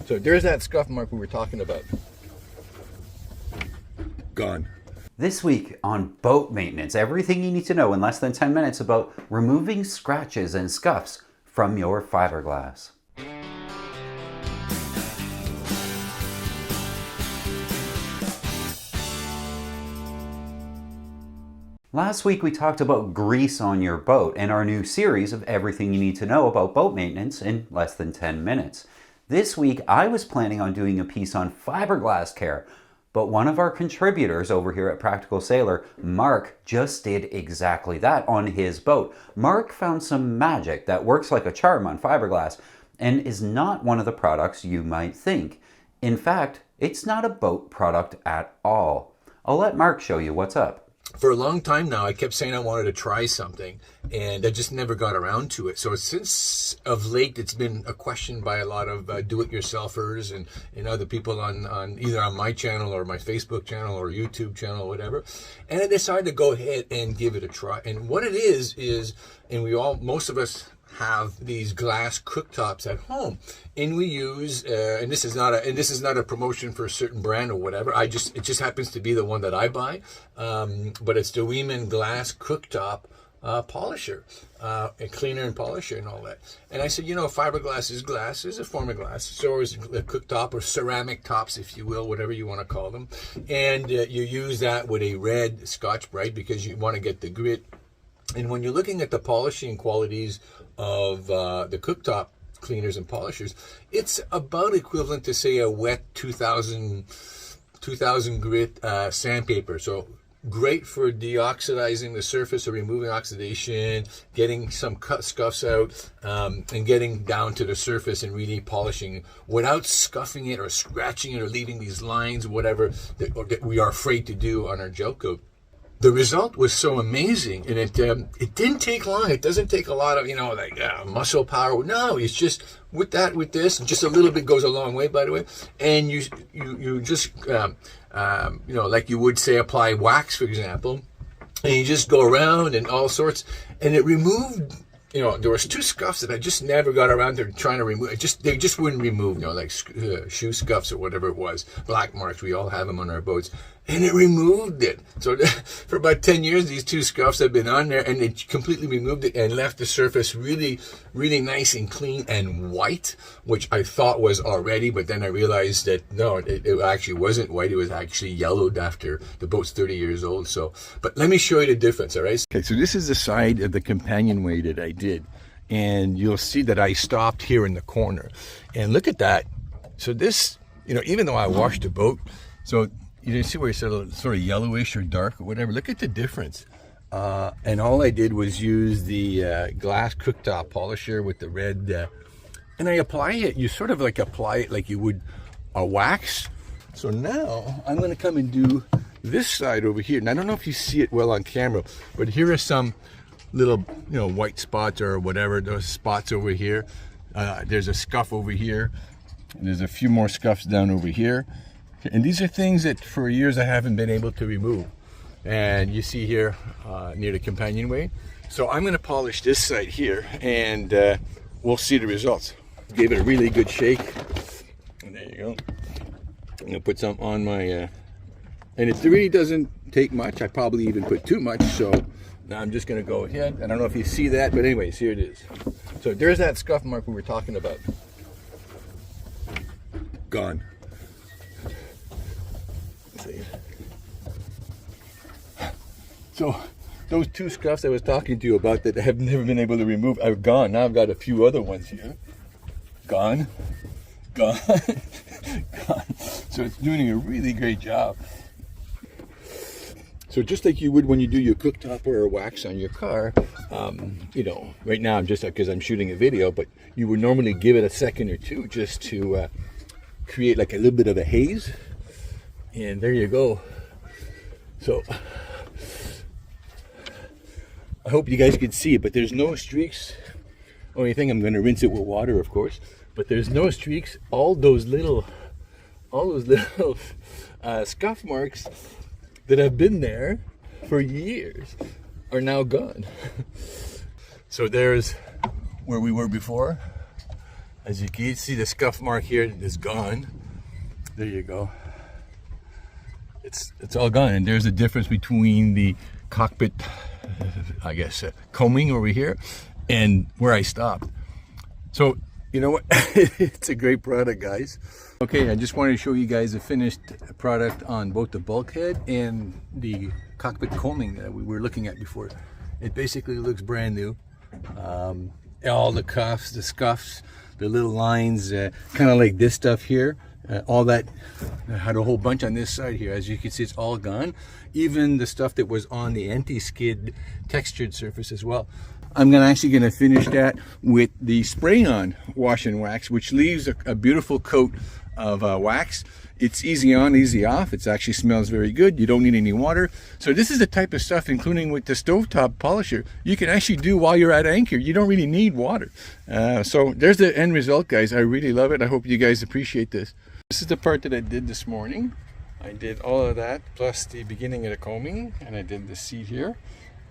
So there's that scuff mark we were talking about. Gone. This week on boat maintenance, everything you need to know in less than 10 minutes about removing scratches and scuffs from your fiberglass. Last week we talked about grease on your boat and our new series of everything you need to know about boat maintenance in less than 10 minutes. This week I was planning on doing a piece on fiberglass care, but one of our contributors over here at Practical Sailor, Marc, just did exactly that on his boat. Marc found some magic that works like a charm on fiberglass and is not one of the products you might think. In fact, it's not a boat product at all. I'll let Marc show you what's up. For a long time now, I kept saying I wanted to try something, and I just never got around to it. So since of late, it's been a question by a lot of do-it-yourselfers and other people on either on my channel or my Facebook channel or YouTube channel or whatever. And I decided to go ahead and give it a try. And what it is, and most of us have these glass cooktops at home, and we use and this is not a promotion for a certain brand or whatever. It just happens to be the one that I buy, but it's the Weiman glass cooktop polisher, and cleaner and polisher and all that. And I said, fiberglass is glass, is a form of glass. So is a cooktop or ceramic tops, if you will, whatever you want to call them. And you use that with a red Scotch-Brite because you want to get the grit. And when you're looking at the polishing qualities of the cooktop cleaners and polishers, it's about equivalent to, say, a wet 2000 grit sandpaper. So great for deoxidizing the surface or removing oxidation, getting some scuffs out, and getting down to the surface and really polishing without scuffing it or scratching it or leaving these lines, whatever that we are afraid to do on our gel coat. The result was so amazing, and it didn't take long. It doesn't take a lot of muscle power. No, it's just with this, just a little bit goes a long way. By the way, and you just like you would say apply wax, for example, and you just go around and all sorts, and it removed. There was two scuffs that I just never got around to trying to remove. They just wouldn't remove, like shoe scuffs or whatever it was. Black marks, we all have them on our boats. And it removed it. So for about 10 years, these two scuffs have been on there, and it completely removed it and left the surface really, really nice and clean and white, which I thought was already, but then I realized that no, it actually wasn't white. It was actually yellowed after the boat's 30 years old. So, but let me show you the difference, all right? Okay, so this is the side of the companionway that I did, and you'll see that I stopped here in the corner. And look at that. So this, even though I washed the boat, so you see where it's sort of yellowish or dark or whatever. Look at the difference. And all I did was use the glass cooktop polisher with the red, and I apply it. You sort of apply it like you would a wax. So now I'm going to come and do this side over here. And I don't know if you see it well on camera, but here are some little, white spots or whatever. Those spots over here. There's a scuff over here. And there's a few more scuffs down over here. And these are things that for years I haven't been able to remove. And you see here near the companionway. So I'm going to polish this side here, and we'll see the results. Gave it a really good shake. And there you go. I'm going to put some on my... and it really doesn't take much. I probably even put too much. So now I'm just going to go ahead. I don't know if you see that, but anyways, here it is. So there's that scuff mark we were talking about. Gone. So those two scuffs I was talking to you about that I have never been able to remove are gone. Now I've got a few other ones here. Gone. Gone. Gone. So it's doing a really great job. So just like you would when you do your cooktop or wax on your car, right now I'm just because I'm shooting a video, but you would normally give it a second or two just to create like a little bit of a haze. And there you go. So I hope you guys can see it, but there's no streaks. Only thing, I'm going to rinse it with water, of course, but there's no streaks. All those little scuff marks that have been there for years are now gone. So there's where we were before. As you can see, the scuff mark here is gone. There you go. It's all gone, and there's a difference between the cockpit, I guess, combing over here and where I stopped. So, you know what? It's a great product, guys. Okay, I just wanted to show you guys the finished product on both the bulkhead and the cockpit combing that we were looking at before. It basically looks brand new. All the cuffs, the scuffs, the little lines, kind of like this stuff here. All that, I had a whole bunch on this side here. As you can see, it's all gone. Even the stuff that was on the anti-skid textured surface as well. I'm actually gonna finish that with the spray-on wash and wax, which leaves a beautiful coat of wax. It's easy on, easy off. It actually smells very good. You don't need any water. So this is the type of stuff, including with the stovetop polisher, you can actually do while you're at anchor. You don't really need water. So there's the end result, guys. I really love it. I hope you guys appreciate this. This is the part that I did this morning. I did all of that, plus the beginning of the combing, and I did the seat here.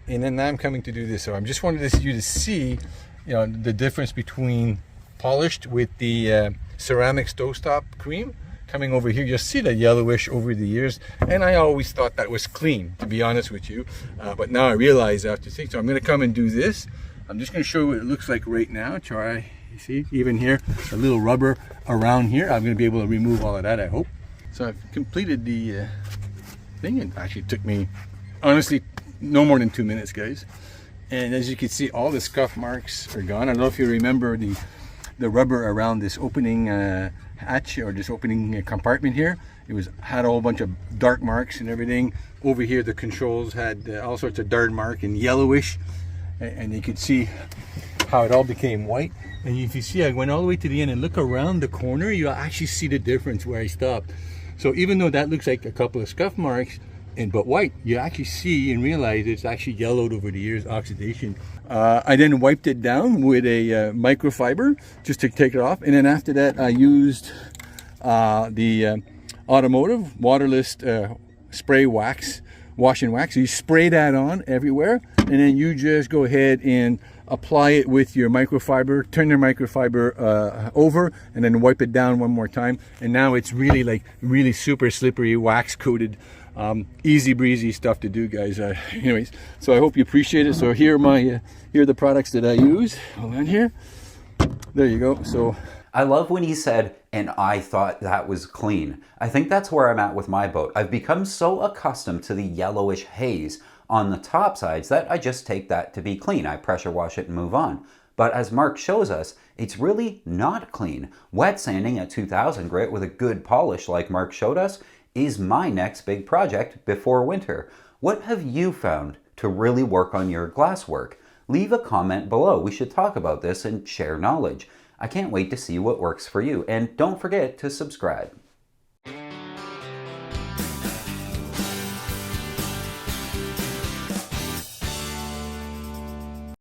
And then now I'm coming to do this. So I'm just wanted you to see, you know, the difference between polished with the ceramic stovetop cream coming over here. You'll see the yellowish over the years, and I always thought that was clean, to be honest with you, but now I realize after seeing. So I'm going to come and do this. I'm just going to show you what it looks like right now. Try, you see, even here, a little rubber around here. I'm going to be able to remove all of that, I hope. So I've completed the thing. It actually took me, honestly, no more than 2 minutes, guys. And as you can see, all the scuff marks are gone. I don't know if you remember the rubber around this opening hatch, or this opening compartment here. It had a whole bunch of dark marks and everything. Over here, the controls had all sorts of dark mark and yellowish, and you could see how it all became white. And if you see, I went all the way to the end and look around the corner, you'll actually see the difference where I stopped. So even though that looks like a couple of scuff marks, but white, you actually see and realize it's actually yellowed over the years, oxidation. I then wiped it down with a microfiber just to take it off, and then after that I used the automotive waterless spray wax, wash and wax. So you spray that on everywhere, and then you just go ahead and apply it with your microfiber, turn your microfiber over, and then wipe it down one more time. And now it's really super slippery, wax coated. Easy breezy stuff to do, guys. Anyways, so I hope you appreciate it. So here are the products that I use. Hold on here. There you go. So I love when he said, and I thought that was clean. I think that's where I'm at with my boat. I've become so accustomed to the yellowish haze on the top sides that I just take that to be clean. I pressure wash it and move on. But as Marc shows us, it's really not clean. Wet sanding at 2000 grit with a good polish like Marc showed us is my next big project before winter. What have you found to really work on your glass work? Leave a comment below. We should talk about this and share knowledge. I can't wait to see what works for you. And don't forget to subscribe.